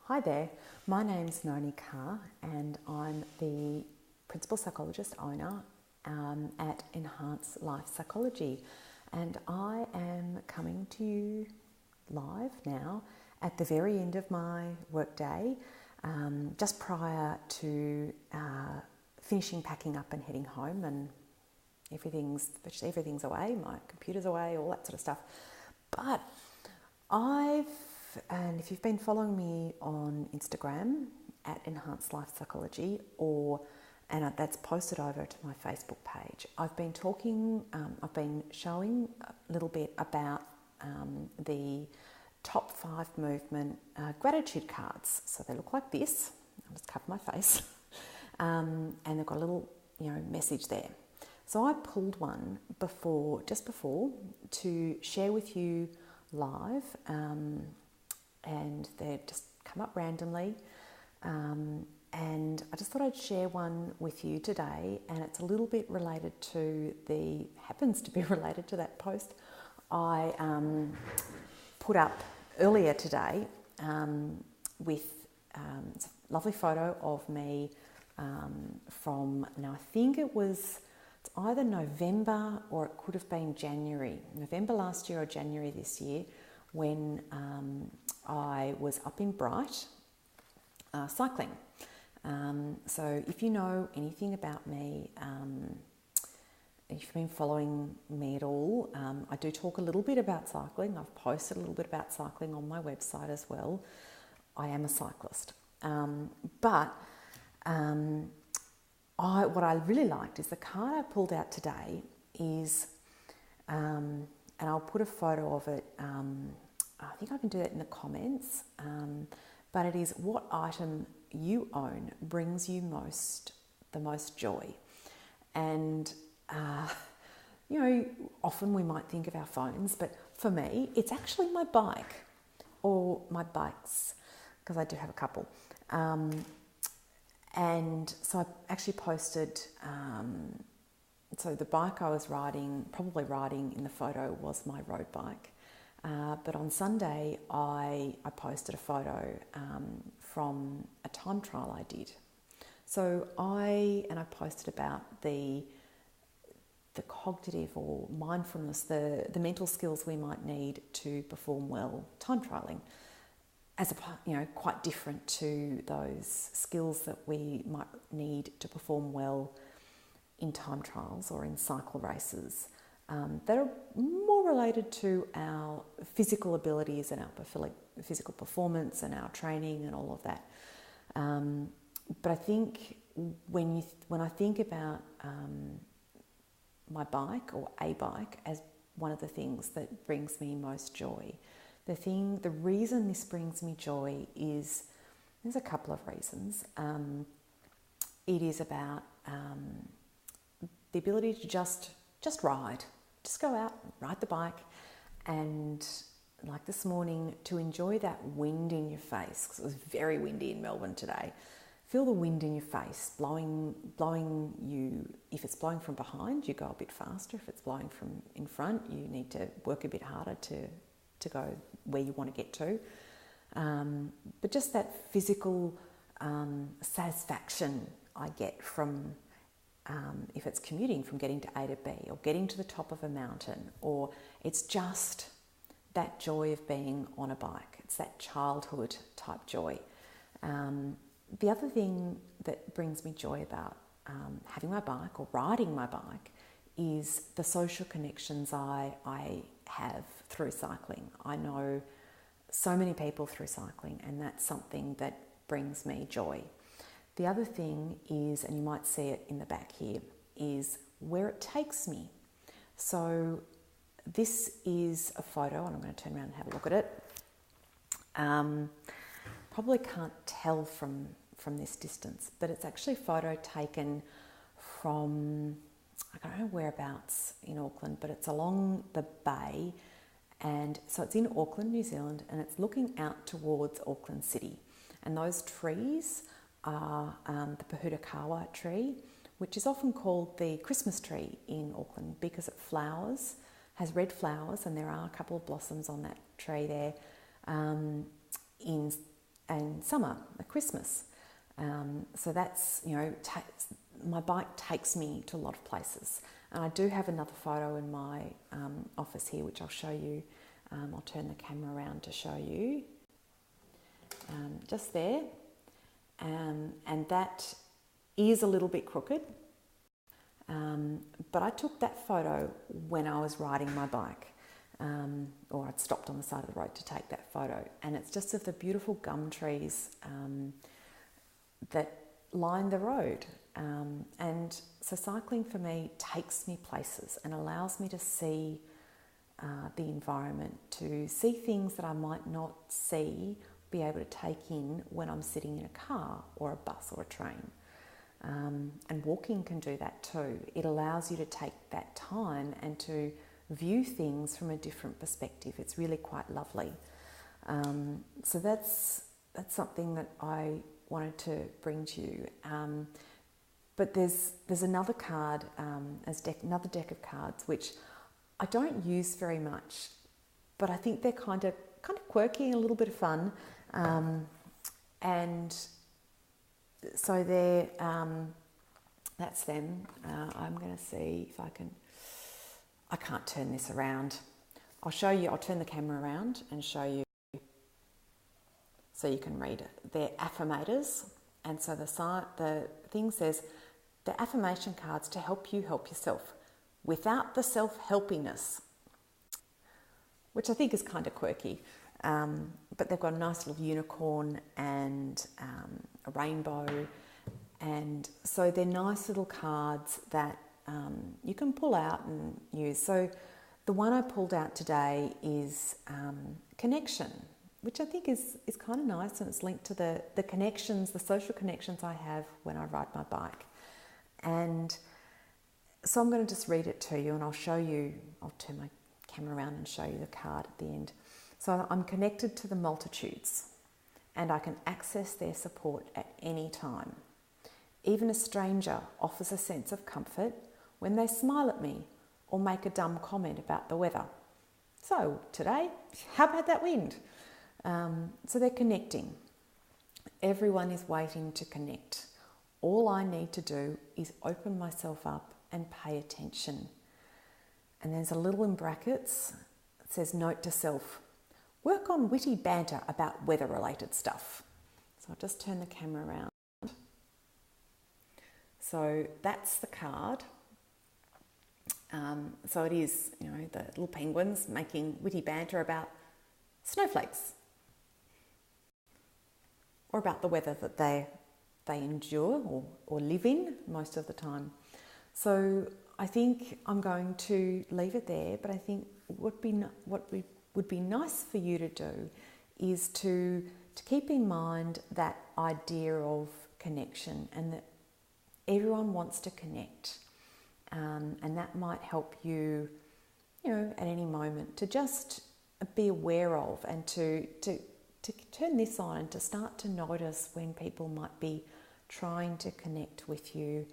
Hi there, my name's Noni Carr and I'm the Principal Psychologist owner at Enhance Life Psychology, and I am coming to you live now at the very end of my workday, just prior to finishing packing up and heading home, and everything's away, my computer's away, all that sort of stuff. But and if you've been following me on Instagram at Enhanced Life Psychology, and that's posted over to my Facebook page, I've been showing a little bit about the top 5 movement gratitude cards. So they look like this. I'll just cover my face, and they've got a little message there. So I pulled one just before to share with you live, and they've just come up randomly, and I just thought I'd share one with you today, and it's a little bit happens to be related to that post I put up earlier today with it's a lovely photo of me now I think it's either November or it could have been November last year or January this year, when I was up in Bright cycling. So if you know anything about me, if you've been following me at all, I do talk a little bit about cycling. I've posted a little bit about cycling on my website as well. I am a cyclist. What I really liked is the card I pulled out today is, and I'll put a photo of it, I think I can do that in the comments, but it is, what item you own brings you the most joy. And, often we might think of our phones, but for me, it's actually my bike or my bikes, because I do have a couple. And so I actually posted, so the bike I was probably riding in the photo was my road bike. But on Sunday, I posted a photo from a time trial I did. So I posted about the cognitive or mindfulness, the mental skills we might need to perform well time trialing, as quite different to those skills that we might need to perform well in time trials or in cycle races, that are more related to our physical abilities and our physical performance and our training and all of that. But I think when I think about my bike or a bike as one of the things that brings me most joy, the reason this brings me joy is, there's a couple of reasons. It is about the ability to just ride. Just go out, ride the bike, and like this morning, to enjoy that wind in your face, because it was very windy in Melbourne today. Feel the wind in your face, blowing you. If it's blowing from behind, you go a bit faster. If it's blowing from in front, you need to work a bit harder to go where you want to get to. But just that physical satisfaction I get from, if it's commuting, from getting to A to B, or getting to the top of a mountain, or it's just that joy of being on a bike. It's that childhood type joy. The other thing that brings me joy about having my bike or riding my bike is the social connections I have through cycling. I know so many people through cycling, and that's something that brings me joy. The other thing is, and you might see it in the back here, is where it takes me. So this is a photo, and I'm going to turn around and have a look at it. Probably can't tell from this distance, but it's actually a photo taken from, I don't know whereabouts in Auckland, but it's along the bay, and so it's in Auckland, New Zealand, and it's looking out towards Auckland City. And those trees are the Pohutukawa tree, which is often called the Christmas tree in Auckland because it has red flowers, and there are a couple of blossoms on that tree there in and summer, at Christmas. So that's, my bike takes me to a lot of places. And I do have another photo in my office here, which I'll show you. I'll turn the camera around to show you. Just there. And that is a little bit crooked. But I took that photo when I was riding my bike. Or I'd stopped on the side of the road to take that photo. And it's just of the beautiful gum trees that line the road. And so cycling for me takes me places and allows me to see the environment, to see things that I might not be able to take in when I'm sitting in a car or a bus or a train. And walking can do that too. It allows you to take that time and to view things from a different perspective. It's really quite lovely. So that's something that I wanted to bring to you. But there's another card, another deck of cards, which I don't use very much, but I think they're kind of quirky and a little bit of fun. And so they're, that's them. I'm going to see if I can't turn this around. I'll show you, I'll turn the camera around and show you so you can read it. They're affirmators. And so the thing says, the affirmation cards to help you help yourself without the self-helpiness, which I think is kind of quirky. But they've got a nice little unicorn and a rainbow. And so they're nice little cards that you can pull out and use. So the one I pulled out today is connection, which I think is kind of nice, and it's linked to the connections, the social connections I have when I ride my bike. And so I'm going to just read it to you, and I'll turn my camera around and show you the card at the end. So I'm connected to the multitudes, and I can access their support at any time. Even a stranger offers a sense of comfort when they smile at me or make a dumb comment about the weather. So today, how about that wind? So they're connecting. Everyone is waiting to connect. All I need to do is open myself up and pay attention. And there's a little in brackets, it says, note to self, work on witty banter about weather-related stuff. So I'll just turn the camera around. So that's the card. So it is, the little penguins making witty banter about snowflakes or about the weather that they endure or live in most of the time. So I think I'm going to leave it there, but I think what would be nice for you to do is to keep in mind that idea of connection, and that everyone wants to connect. And that might help you, at any moment to just be aware of, and to turn this on and to start to notice when people might be trying to connect with you,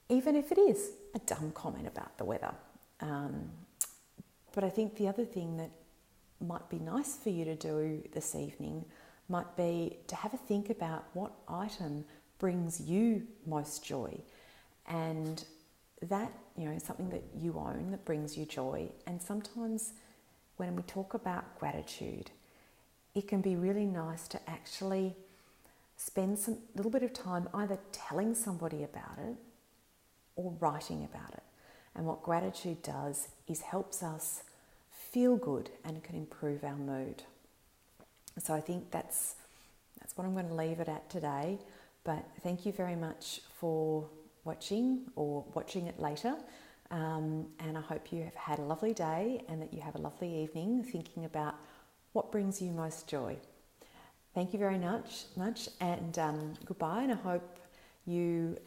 even if it is a dumb comment about the weather. But I think the other thing that might be nice for you to do this evening might be to have a think about what item brings you most joy, and that, something that you own that brings you joy. And sometimes when we talk about gratitude, it can be really nice to actually spend some little bit of time either telling somebody about it or writing about it. And what gratitude does is helps us feel good, and it can improve our mood. So I think that's what I'm going to leave it at today. But thank you very much for watching or watching it later. And I hope you have had a lovely day, and that you have a lovely evening thinking about what brings you most joy. Thank you very much, and goodbye. And I hope you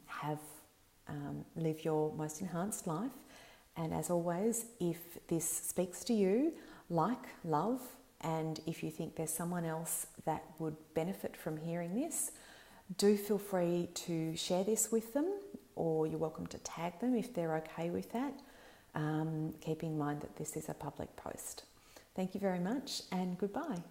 have live your most enhanced life. And as always, if this speaks to you, love, and if you think there's someone else that would benefit from hearing this, do feel free to share this with them, or you're welcome to tag them if they're okay with that. Keep in mind that this is a public post. Thank you very much, and goodbye.